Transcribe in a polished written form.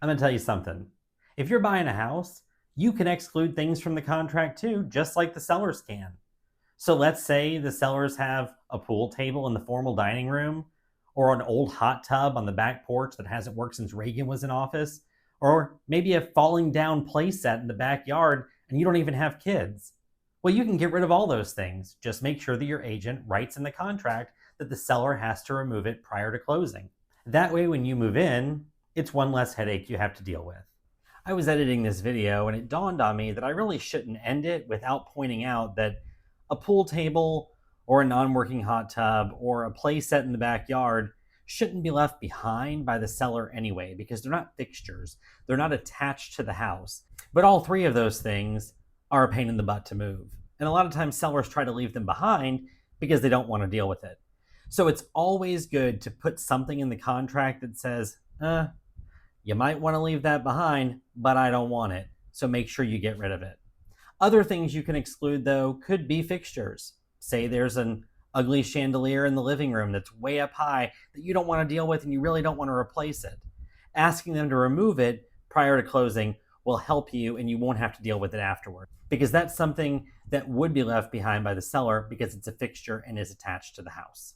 I'm going to tell you something. If you're buying a house, you can exclude things from the contract too, just like the sellers can. So let's say the sellers have a pool table in the formal dining room, or an old hot tub on the back porch that hasn't worked since Reagan was in office, or maybe a falling down play set in the backyard and you don't even have kids. Well, you can get rid of all those things. Just make sure that your agent writes in the contract that the seller has to remove it prior to closing. That way, when you move in, it's one less headache you have to deal with. I was editing this video and it dawned on me that I really shouldn't end it without pointing out that a pool table or a non-working hot tub or a play set in the backyard shouldn't be left behind by the seller anyway, because they're not fixtures. They're not attached to the house. But all three of those things are a pain in the butt to move. And a lot of times sellers try to leave them behind because they don't want to deal with it. So it's always good to put something in the contract that says, you might want to leave that behind, but I don't want it. So make sure you get rid of it. Other things you can exclude, though, could be fixtures. Say there's an ugly chandelier in the living room that's way up high that you don't want to deal with and you really don't want to replace it. Asking them to remove it prior to closing will help you and you won't have to deal with it afterward, because that's something that would be left behind by the seller because it's a fixture and is attached to the house.